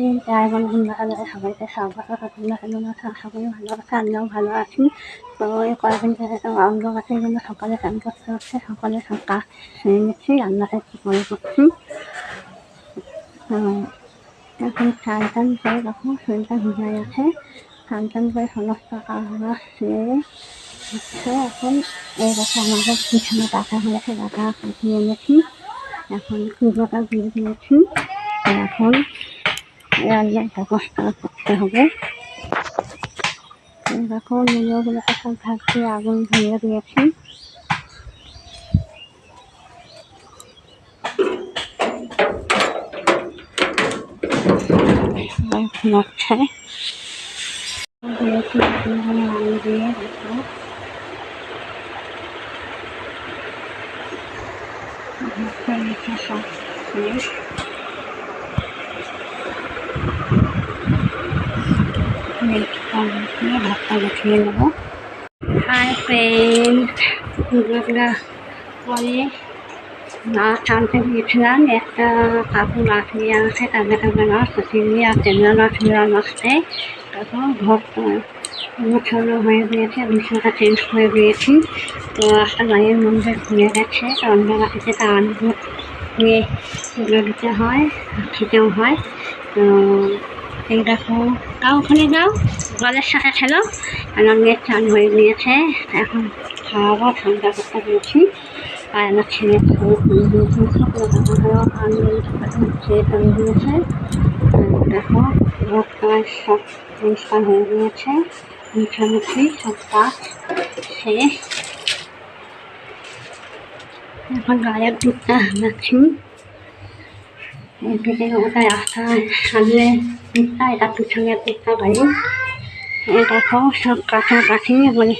দিন তাই বন্ধুরা সবাইকে স্বাগত। তোমরা কেমন আছো? আশা করি ভালো আছো, আমিও ভালো আছি। তো এই কয়েকদিন ধরে তো অন্ধকারের জন্য সকালে স্নান করতে হচ্ছে। সকালে সব কাজ সেরে নিচ্ছি, রান্নাটা একটু করে করছি। এখন স্নান টান করে দেখো শরীরটা ভিজে গেছে। স্নান টান করে সমস্ত কাজগুলো সেরে হচ্ছে। এখন এই দেখো আমাদের পিছনে ডাকা হয়েছে, ডাকা কাটিয়ে এনেছি। এখন পুজোটা দিয়ে দিয়েছি। এখন রান্নার ব্যবস্থা করতে হবে। দেখো মুলোগুলোকে সব থাকতে আগুন ধরিয়ে দিয়েছি। সবাই ঘুমাচ্ছে। দিয়েছি আলু দিয়ে দেখো সব ভাতটা গুছিয়ে নেবো। হাই ফ্রেন্ড, পুজোটা পরে মাছ আনতে গিয়েছিলাম। একটা কাকু মাছ নিয়ে আসে, কাঁদা কাঁদা মাছ, চিংড়ি আর ট্যাংরা মাছ মিলানো আসতে। তখন ঘর গোছানো হয়ে গিয়েছে, বিছানাটা চেঞ্জ করে দিয়েছি। তো একটা মায়ের মন্দির খুলে গেছে, অন্ধকারে তা আনবো নিয়ে তুলে দিতে হয়, খেতেও হয়। তো এই দেখো তাও ওখানে যাও জলের সাথে খেলো। আমার চান হয়ে গিয়েছে, এখন খাওয়াবো, ঠান্ডা করতে দিয়েছি। আর আমার ছেলে দিয়েছে। দেখো প্রায় সব পরিষ্কার হয়ে গিয়েছে, মুছামুছি সব কাজ শেষ। এখন গায়ের দুধটা নাচ্ছি। এদিকে ওটা রাস্তায় সামনে দিকটা, এটা পিছনের দিকটা বাড়ি। এই দেখো সব কাছাকাছি, মানে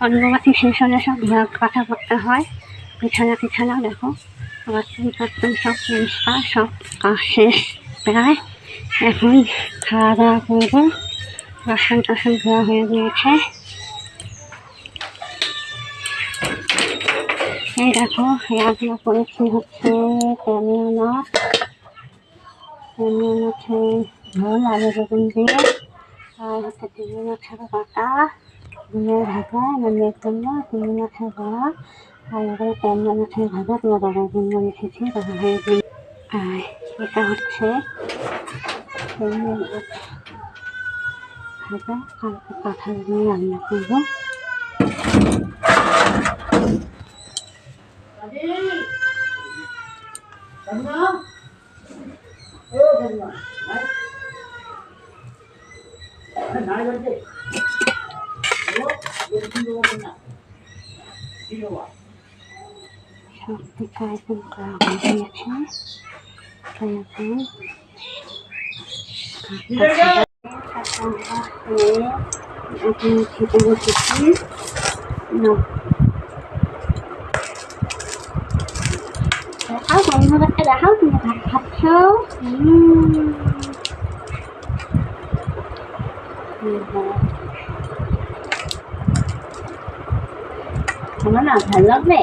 অন্যবাতি শেষ হলে সব কাঁচা করতে হয়। পিছানা দেখো বাথরুম টাথরুম সব পরিষ্কার, সব কাজ শেষ প্রায়। এখন খাওয়া দাওয়া করবো। বাসন টাসন ধোয়া হয়ে গিয়েছে। এই দেখো রান্না করেছি হচ্ছে ট্যাংরা মাছের ঝোল আলু বেগুন দিয়ে, আর হচ্ছে চিংড়ি মাছের বাটা, ডিমের ভাজা, মেয়ের জন্য চিংড়ি মাছের বড়া, আর এবারে ট্যাংরা মাছের ভাজা তোমার বাবার জন্য রেখেছি। আর এটা হচ্ছে ভাজা, কালকে কাঁঠাল দিয়ে রান্না করবো। সব দিকে আইটেম করা হয়ে গিয়েছে। খেতে বসেছি। দেখাও বন্ধুদেরকে দেখাও তুমি ভাত খাচ্ছ। আমার না ভালো লাগবে।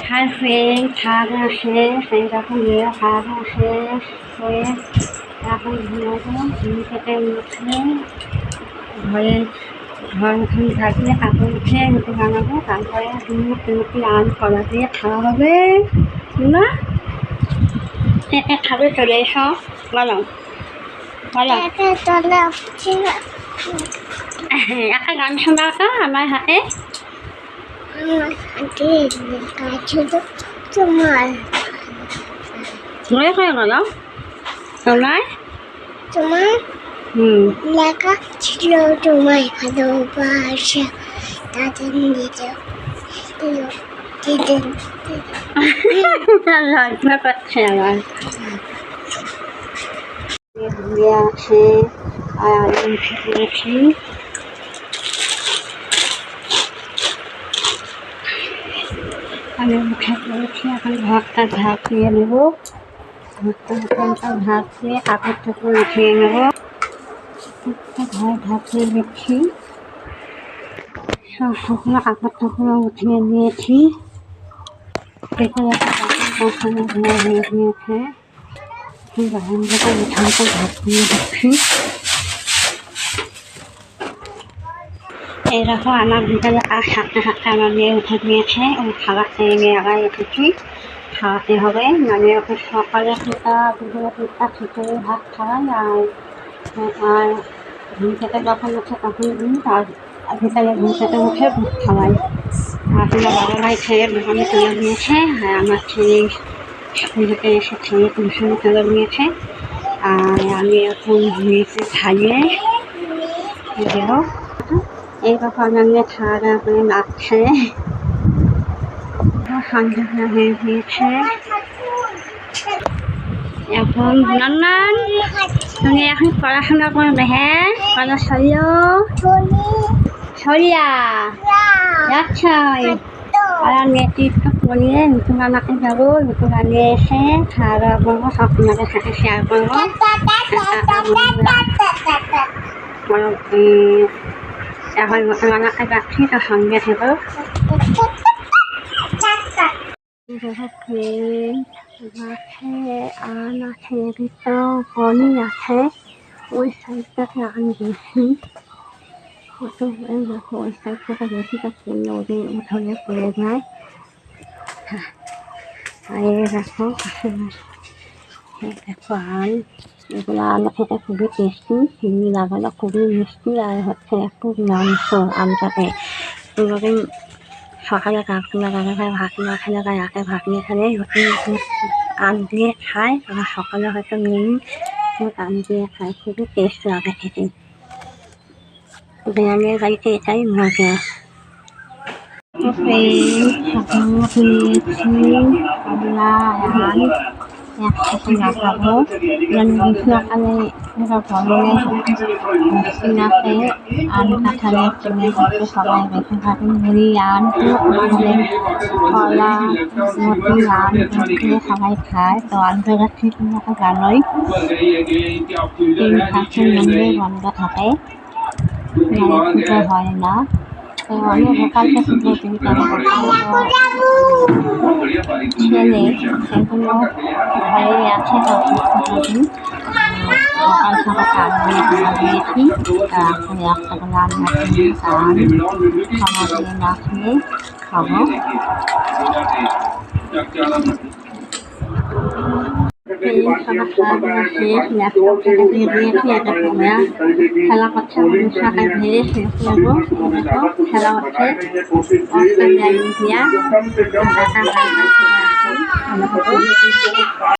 হাই ফ্রেন্ড, খাওয়া দাওয়া শেষ। এইরকম মেয়েরা খাওয়া দাওয়া শেষ হয়ে এখন ঘুমাবো। ঘুম থেকে উঠে ঘর থাকলে কাপড় উঠে রুটি বানাবো, তারপরে রুটি আম কলা দিয়ে খাওয়া হবে। না কে খাবে চলে এসো, বলো বলো। একটা গান শোনাও তো আমার হাতে। তোমার মনে করে গেল তোমার লেখা ছিল তোমায় ভালোবাসা তাদের নিজে লজ্জা করছে আমার। ঘুরে আছে আর আলু খেয়েছি। আমি মুখে করেছি, এখন ভাতটা ঝাঁকিয়ে নেব। ভাত দিয়ে কাপড়টাকে উঠিয়ে নেব। ঘর ঢাকিয়ে দিচ্ছি। সবগুলো কাপড়টাগুলো উঠিয়ে নিয়েছি। ভেতরে মশলা ধোয়া হয়ে গিয়েছে। বারান্দাটা উঠানটা ঢাকিয়ে দিচ্ছি। এই দেখো আমার ভিতরে আর সাথে সাথে আমার মেয়ে উঠে দিয়েছে। ওই খাবার খেয়ে নিয়ে আবার এসেছি। খাওয়াতে হবে, মানে ওকে সকালে দুটা দুপুরে দুটা খিচুড়ি ভাত খাওয়াই, আর ঘুম থেকে যখন উঠে তখন আর ভিতরে ঘুম থেকে উঠে দুধ খাওয়াই। আর তোমার বাবা ভাই খেয়ে দোকানে চলে গিয়েছে, আর আমার ছেলে স্কুল থেকে এসে খেয়ে টিউশনে চলে গিয়েছে। আর আমি এখন মেয়েকে খাইয়ে দেবো। এই ব্যাপার আমাকে খাওয়া দাওয়া করে লাগছে। সন্ধ্যা হয়ে গিয়েছে। এখন নান্নান তুমি এখন পড়াশোনা করবে? হ্যাঁ পড়া সরিয়া যাচ্ছ? আর মেয়েটি একটু পড়িয়ে নতুন রান্নাতে যাবো। নতুন রান্নিয়ে এসে খাওয়া দাওয়া করবো, সব তোমাদের সাথে শেয়ার করবো। এখন নতুন রান্নাতে যাচ্ছি, তো সঙ্গে থেকো। মাছে আম আছে, এদিকেও পনির আছে, ওই সাইডটাতে আম বেশি। দেখো ওই সাইডটাতে বেশিটা পড়লে ওদের উঠোনে পড়ে যায়। আর দেখো দেখো আম, এগুলো আম খেতে খুবই টেস্টি। চিনি লাগানো খুবই মিষ্টি, আর হচ্ছে একটু মাংস আমটাতে। এভাবে সকালে কাকুরা দাদাভাই ভাত না খেলে বা রাতে ভাত নিয়ে খেলে আম দিয়ে খায়। আবার সকালে হয়তো নিই আম দিয়ে খায়, খুবই টেস্ট লাগে খেতে। বিরিয়ানির বাড়িতে এটাই মজা। একসাথে লাগাবো, সকালে গরমে মিষ্টি না খেয়ে আম কাঁঠালে কিনে হচ্ছে সবাই বেশিরভাগ মুড়ি আম আমাদের কলা নতুন আম দিয়ে সবাই খায়। তো আন্তর্জাতিক তো জানোই 3 মধ্যে বন্ধ থাকে, মানে পুজো হয় না। তো আমি সকালটা পুজো দিই, কারণ ছেলে সেগুলো ঘরে আছে, তো দিন সকাল সকাল আম দিয়ে খাওয়া দিয়েছি। এখন একটা করে আম নাচিয়ে খাওয়া দিয়ে নাচিয়ে খাবো। সবার খাওয়া দাওয়া শেষ, ল্যাপটপটা দিয়ে দিয়েছি। এটা তোমরা খেলা করছে, আমাদের সবাই ধীরে শেষ যাবো। খেলা হচ্ছে অস্ট্রেলিয়া ইন্ডিয়া।